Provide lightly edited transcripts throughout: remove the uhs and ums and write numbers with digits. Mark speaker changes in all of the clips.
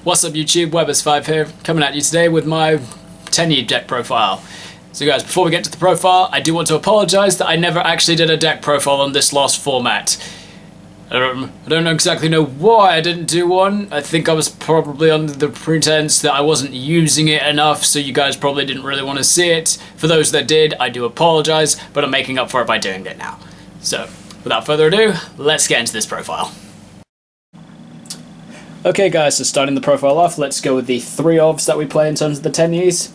Speaker 1: What's up YouTube, Webbers5 here, coming at you today with my 10-year deck profile. So guys, before we get to the profile, I do want to apologise that I never actually did a deck profile on this last format. I don't exactly know why I didn't do one. I think I was probably under the pretense that I wasn't using it enough, so you guys probably didn't really want to see it. For those that did, I do apologise, but I'm making up for it by doing it now. So, without further ado, let's get into this profile. Okay guys, so starting the profile off, let's go with the 3 ofs that we play in terms of the 10 years.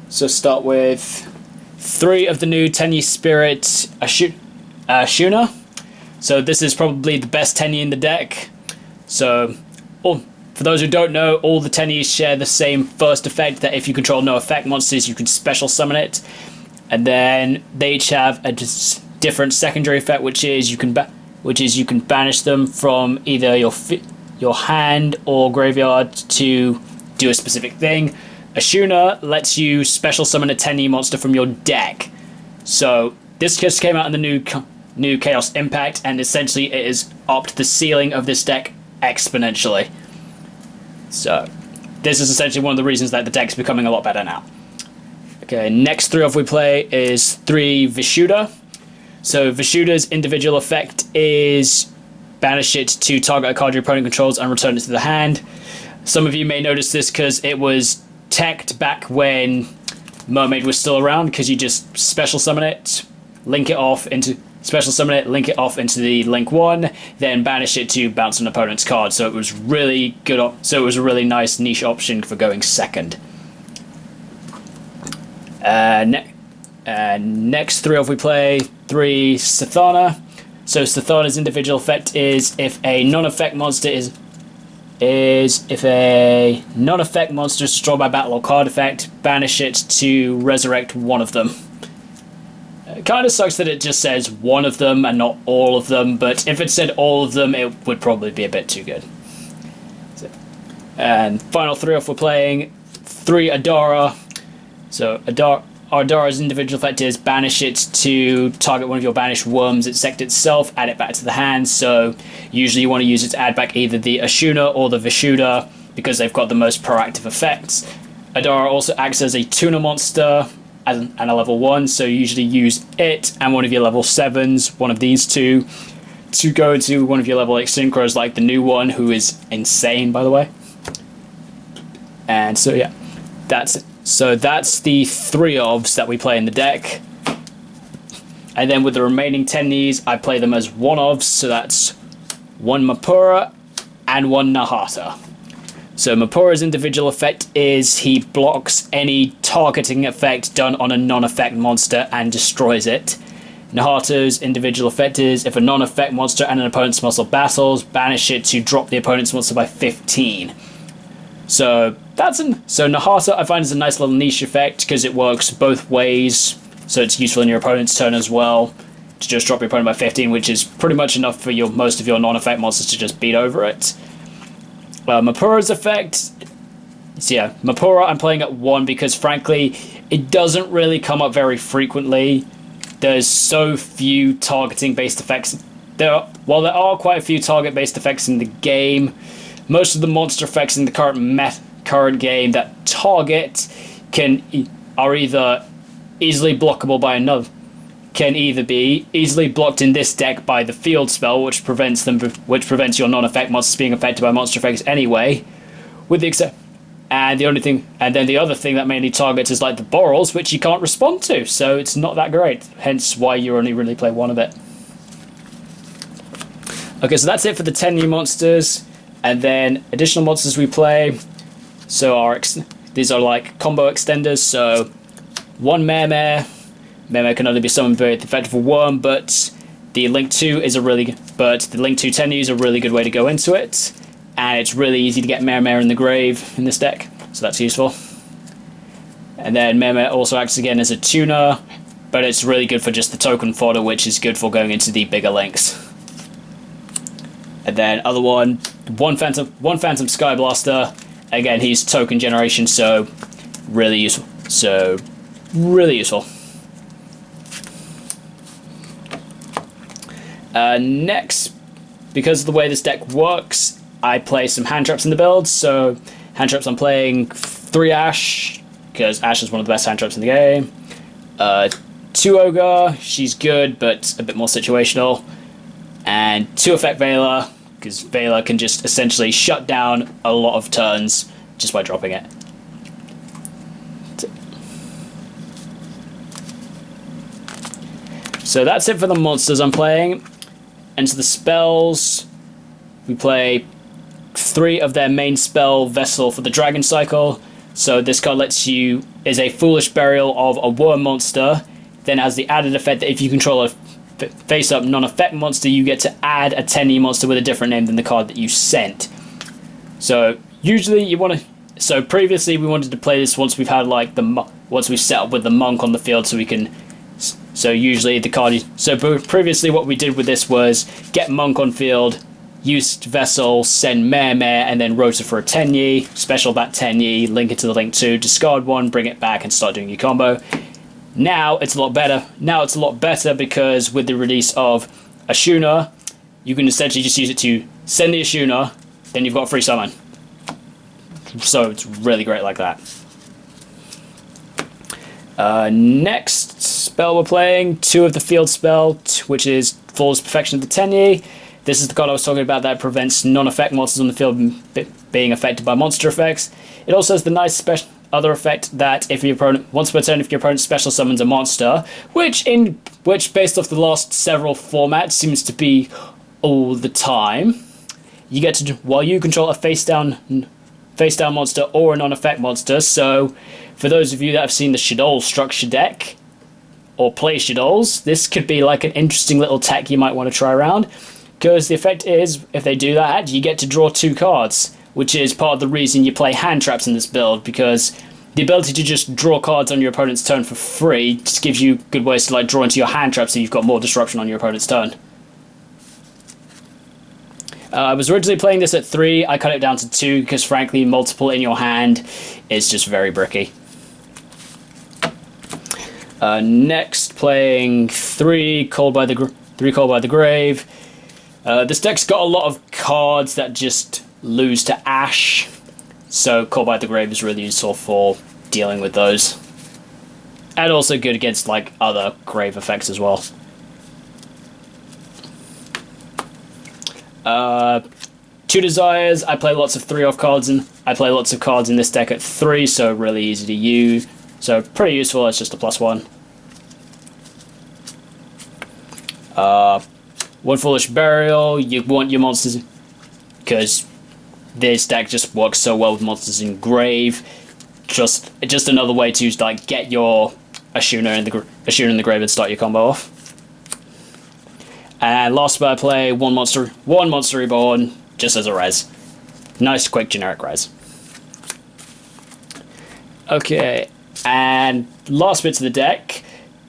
Speaker 1: So start with 3 of the new 10 year Spirit Ashuna. So this is probably the best 10 year in the deck. So, for those who don't know, all the 10 years share the same first effect, that if you control no effect monsters, you can special summon it. And then they each have a different secondary effect, which is you can banish them from either your hand or graveyard to do a specific thing. Ashuna lets you special summon a 10E monster from your deck. So this just came out in the new Chaos Impact, and essentially it has upped the ceiling of this deck exponentially. So this is essentially one of the reasons that the deck's becoming a lot better now. Okay, next 3 of we play is 3 Vishuda. So Vishuda's individual effect is banish it to target a card your opponent controls and return it to the hand. Some of you may notice this because it was teched back when Mermaid was still around, because you just special summon it, link it off into the link 1, then banish it to bounce an opponent's card. So it was really good. So it was a really nice niche option for going second. Next 3 of we play 3 Sathana. So Sathana's individual effect is if a non-effect monster is destroyed by battle or card effect, banish it to resurrect one of them. It kind of sucks that it just says one of them and not all of them, but if it said all of them, it would probably be a bit too good. And final 3 off we're playing 3 Adara. So Adara's individual effect is banish it to target one of your banished worms, eject itself, add it back to the hand. So usually you want to use it to add back either the Ashuna or the Vishuda, because they've got the most proactive effects. Adara also acts as a tuner monster and a level 1, so you usually use it and one of your level 7s, one of these two, to go into one of your level 8 synchros, like the new one, who is insane, by the way. And so yeah, that's it. So that's the 3 ofs that we play in the deck. And then with the remaining 10Es, I play them as 1 ofs, so that's 1 Mapura and 1 Nahata. So Mapura's individual effect is he blocks any targeting effect done on a non-effect monster and destroys it. Nahata's individual effect is if a non-effect monster and an opponent's monster battles, banish it to drop the opponent's monster by 15. So Nahata I find is a nice little niche effect because it works both ways. So it's useful in your opponent's turn as well to just drop your opponent by 15, which is pretty much enough for most of your non-effect monsters to just beat over it. Mapura's effect, so yeah, Mapura I'm playing at 1 because frankly it doesn't really come up very frequently. There's so few targeting based effects. While there are quite a few target based effects in the game, most of the monster effects in the current game that target are either easily blockable by another, can either be easily blocked in this deck by the field spell, which prevents your non-effect monsters being affected by monster effects anyway, and then the other thing that mainly targets is like the Borals, which you can't respond to, so it's not that great. Hence why you only really play 1 of it. Okay, so that's it for the 10 new monsters. And then additional monsters we play, so these are like combo extenders. So 1 Mermare. Mermare can only be summoned with the effect of a worm, but the Link 2 is the Link 2 10U is a really good way to go into it, and it's really easy to get Mermare in the grave in this deck, so that's useful. And then Mermare also acts again as a tuner, but it's really good for just the token fodder, which is good for going into the bigger links. And then other one Phantom Skyblaster. Again, he's token generation, so really useful. Next, because of the way this deck works, I play some hand traps in the build. So hand traps, I'm playing 3 Ashe, because Ashe is one of the best hand traps in the game. 2 Ogre, she's good, but a bit more situational. And 2 Effect Veiler, because Veiler can just essentially shut down a lot of turns just by dropping it. So that's it for the monsters I'm playing. And to the spells, we play 3 of their main spell, Vessel, for the Dragon Cycle. So this card is a Foolish Burial of a Worm monster, then has the added effect that if you control a face-up non-effect monster, you get to add a 10e monster with a different name than the card that you sent. So usually you want to... So previously we wanted to play this once we've had like once we've set up with the monk on the field, so we can... So usually the card... So previously what we did with this was get monk on field, use Vessel, send Mare, and then rotor for a 10e, special that 10e, link it to the link 2, discard 1, bring it back, and start doing your combo. Now it's a lot better. Now it's a lot better because with the release of Ashuna, you can essentially just use it to send the Ashuna, then you've got a free summon. So it's really great like that. Next spell we're playing, 2 of the field spell, which is Flawless Perfection of the 10e. This is the card I was talking about that prevents non-effect monsters on the field being affected by monster effects. It also has the nice special other effect that if your opponent once per turn, if your opponent special summons a monster, which based off the last several formats seems to be all the time, you get to, while you control a face down monster or a non-effect monster. So for those of you that have seen the Shaddoll structure deck or play Shaddolls, this could be like an interesting little tech you might want to try around, because the effect is, if they do that, you get to draw 2 cards, which is part of the reason you play hand traps in this build, because the ability to just draw cards on your opponent's turn for free just gives you good ways to like draw into your hand trap, so you've got more disruption on your opponent's turn. I was originally playing this at 3, I cut it down to 2 because frankly multiple in your hand is just very bricky. Next, playing 3 Called by the Grave. This deck's got a lot of cards that just lose to Ashe, so Called by the Grave is really useful for dealing with those. And also good against like other grave effects as well. 2 Desires. I play lots of 3-off cards, and I play lots of cards in this deck at 3, so really easy to use. So pretty useful. It's just a +1. 1 Foolish Burial. You want your monsters, because this deck just works so well with monsters in grave. Just another way to like get your Ashuna in the grave and start your combo off. And last spell I play one monster reborn, just as a res. Nice quick generic res. Okay, and last bits of the deck,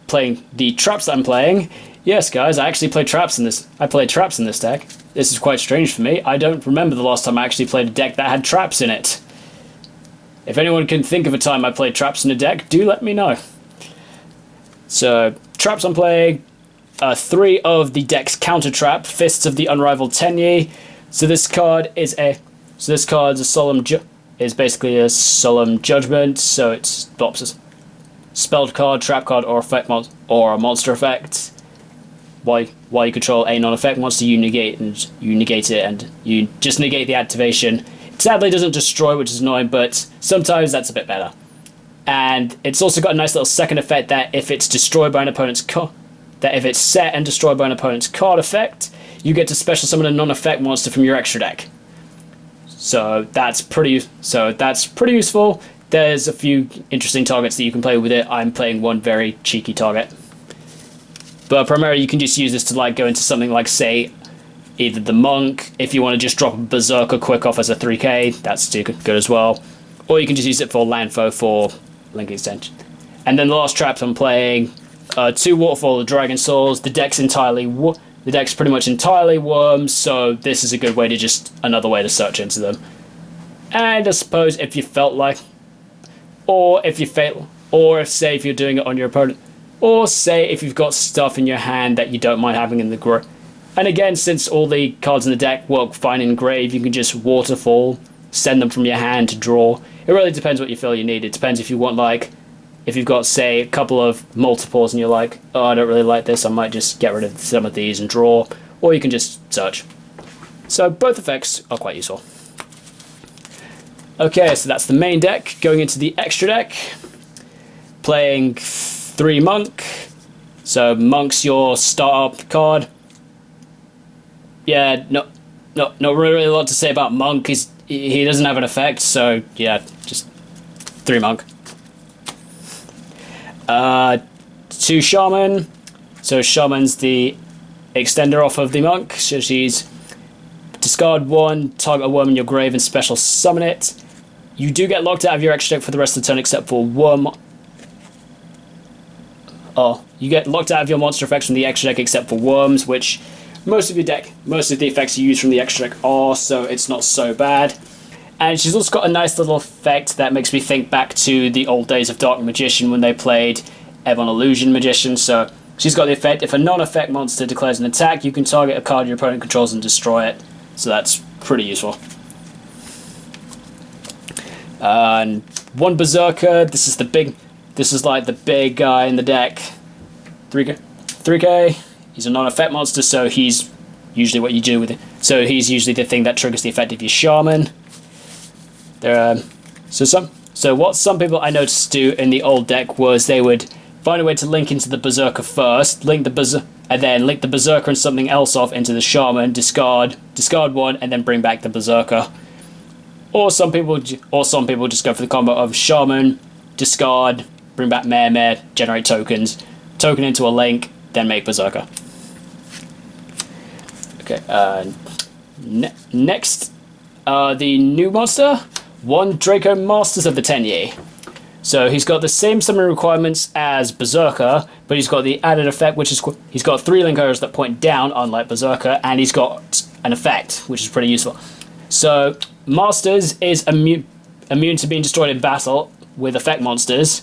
Speaker 1: playing the traps that I'm playing. Yes, guys, I actually play traps in this. I play traps in this deck. This is quite strange for me. I don't remember the last time I actually played a deck that had traps in it. If anyone can think of a time I played traps in a deck, do let me know. So, traps I'm playing, 3 of the deck's counter trap, Fists of the Unrivaled Tenyi. So this card is basically a solemn judgment. So it stops a spelled card, trap card, or or a monster effect. While you control a non-effect monster, you negate it, and you just negate the activation. It sadly doesn't destroy, which is annoying, but sometimes that's a bit better. And it's also got a nice little second effect that if it's destroyed by an opponent's if it's set and destroyed by an opponent's card effect, you get to special summon a non-effect monster from your extra deck. So that's pretty useful. There's a few interesting targets that you can play with it. I'm playing one very cheeky target. But primarily you can just use this to like go into something like, say, either the Monk. If you want to just drop a Berserker quick off as a 3k, that's too good as well. Or you can just use it for Landfoe for Link Extension. And then the last traps I'm playing, 2 Waterfall of Dragon Souls. The deck's pretty much entirely worms, so this is a good way to just another way to search into them. And I suppose if you felt like, or if say if you're doing it on your opponent, or say if you've got stuff in your hand that you don't mind having in the And again, since all the cards in the deck work fine in grave, you can just waterfall, send them from your hand to draw. It really depends what you feel you need. It depends if you want, like, if you've got, say, a couple of multiples and you're like, oh, I don't really like this, I might just get rid of some of these and draw, or you can just search. So both effects are quite useful. Okay, so that's the main deck. Going into the extra deck, playing 3 Monk. So Monk's your startup card. Yeah, not really a lot to say about Monk. He doesn't have an effect, so yeah, just 3 Monk. 2 Shaman. So Shaman's the extender off of the Monk. So she's discard 1, target a worm in your grave and special summon it. You do get locked out of your extra deck for the rest of the turn except for worm. Oh, you get locked out of your monster effects from the extra deck except for worms, which most of the effects you use from the extra deck are, so it's not so bad. And she's also got a nice little effect that makes me think back to the old days of Dark Magician when they played Ebon Illusion Magician. So she's got the effect, if a non-effect monster declares an attack, you can target a card your opponent controls and destroy it. So that's pretty useful. And 1 Berserker, this is like the big guy in the deck. 3k. He's a non-effect monster, so he's usually what you do with it. So he's usually the thing that triggers the effect of your Shaman. So what some people I noticed do in the old deck was they would find a way to link into the Berserker first, and then link the Berserker and something else off into the Shaman, discard 1, and then bring back the Berserker. Or some people just go for the combo of Shaman, discard, bring back Mare, generate tokens, token into a link, then make Berserker. Okay, next, the new monster, 1 Draco Masters of the Tenyi. So he's got the same summon requirements as Berserker, but he's got the added effect, which is he's got 3 link arrows that point down, unlike Berserker, and he's got an effect, which is pretty useful. So Masters is immune to being destroyed in battle with effect monsters,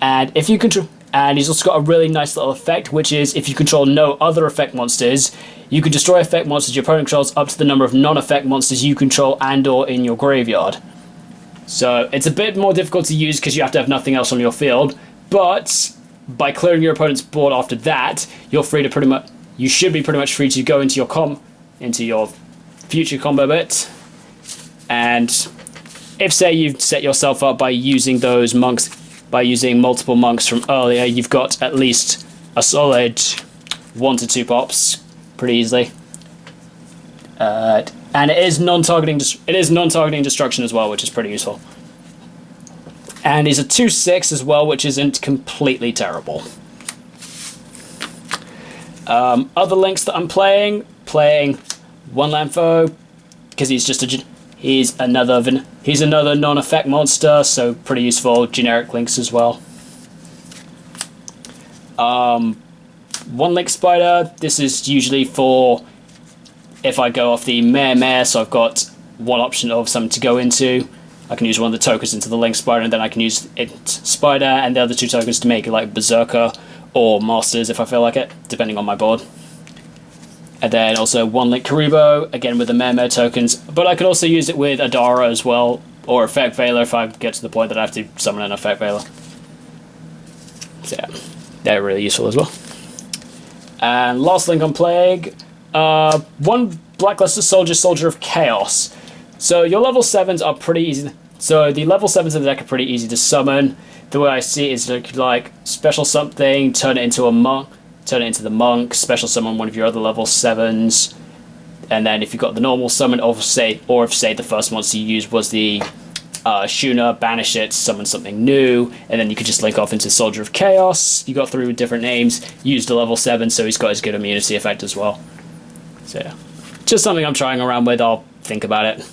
Speaker 1: and if you control. And he's also got a really nice little effect, which is if you control no other effect monsters, you can destroy effect monsters your opponent controls up to the number of non-effect monsters you control and/or in your graveyard. So it's a bit more difficult to use because you have to have nothing else on your field, but by clearing your opponent's board after that, you should be pretty much free to go into your future combo bit. And if, say, you've set yourself up by using those monks. By using multiple monks from earlier, you've got at least a solid 1 to 2 pops pretty easily. And it is non-targeting destruction as well, which is pretty useful. And he's a 2/6 as well, which isn't completely terrible. Other links that I'm playing 1 Lanfo, because he's another non-effect monster, so pretty useful. Generic links as well. 1 Link Spider. This is usually for if I go off the Mare, so I've got 1 option of something to go into. I can use 1 of the tokens into the Link Spider, and then I can use it Spider and the other 2 tokens to make it like Berserker or Masters if I feel like it, depending on my board. And then also 1 Link Karibo, again with the Mare tokens. But I could also use it with Adara as well, or Effect Veiler if I get to the point that I have to summon an Effect Veiler. So yeah, they're really useful as well. And last link I'm playing, 1 Blackluster Soldier of Chaos. So your level 7s are pretty easy. So the level 7s of the deck are pretty easy to summon. The way I see it is like special something, turn it into a monk. Turn it into the monk, special summon 1 of your other level 7s, and then if you've got the normal summon, or if say the first monster you used was the Shuna, banish it, summon something new, and then you could just link off into Soldier of Chaos. You got 3 with different names, used a level 7, so he's got his good immunity effect as well. So yeah, just something I'm trying around with, I'll think about it.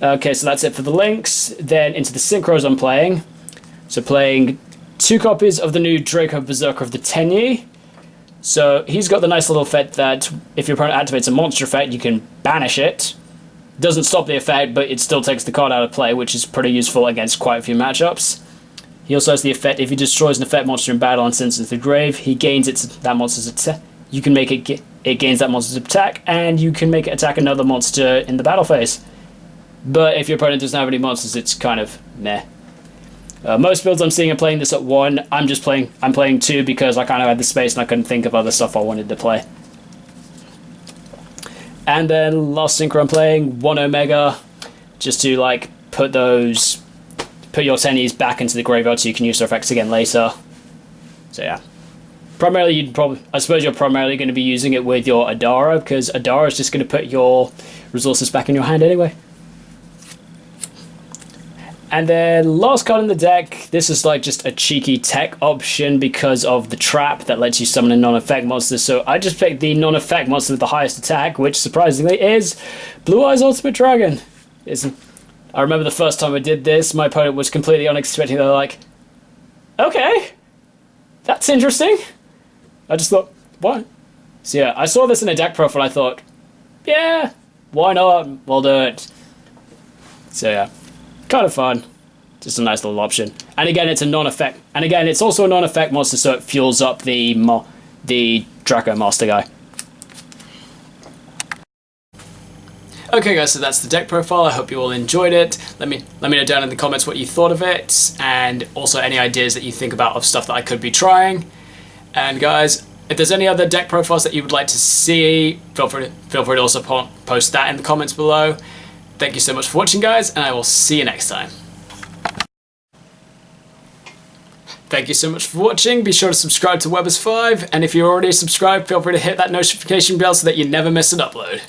Speaker 1: Okay, so that's it for the links. Then into the synchros I'm playing. So playing 2 copies of the new Draco Berserker of the Tenyi. So he's got the nice little effect that if your opponent activates a monster effect, you can banish it. Doesn't stop the effect, but it still takes the card out of play, which is pretty useful against quite a few matchups. He also has the effect, if he destroys an effect monster in battle and sends it to the grave, he gains that monster's you can make it gains that monster's attack, and you can make it attack another monster in the battle phase. But if your opponent doesn't have any monsters, it's kind of meh. Most builds I'm seeing are playing this at 1. I'm playing 2 because I kind of had the space and I couldn't think of other stuff I wanted to play. And then last synchro I'm playing 1 Omega, just to like put your 10Es back into the graveyard so you can use their effects again later. So yeah. Primarily, I suppose you're primarily going to be using it with your Adara, because Adara is just going to put your resources back in your hand anyway. And then last card in the deck, this is like just a cheeky tech option because of the trap that lets you summon a non-effect monster. So I just picked the non-effect monster with the highest attack, which surprisingly is Blue Eyes Ultimate Dragon. I remember the first time I did this, my opponent was completely unexpected. They're like, okay, that's interesting. I just thought, what? So yeah, I saw this in a deck profile and I thought, yeah, why not? We'll do it. So yeah, kind of fun. Just a nice little option. And again, it's a non-effect. And again, it's also a non-effect monster, so it fuels up the Draco Master guy. Okay guys, so that's the deck profile. I hope you all enjoyed it. Let me know down in the comments what you thought of it, and also any ideas that you think about of stuff that I could be trying. And guys, if there's any other deck profiles that you would like to see, feel free to also post that in the comments below. Thank you so much for watching, guys, and I will see you next time. Thank you so much for watching. Be sure to subscribe to Webbers5, and if you're already subscribed, feel free to hit that notification bell so that you never miss an upload.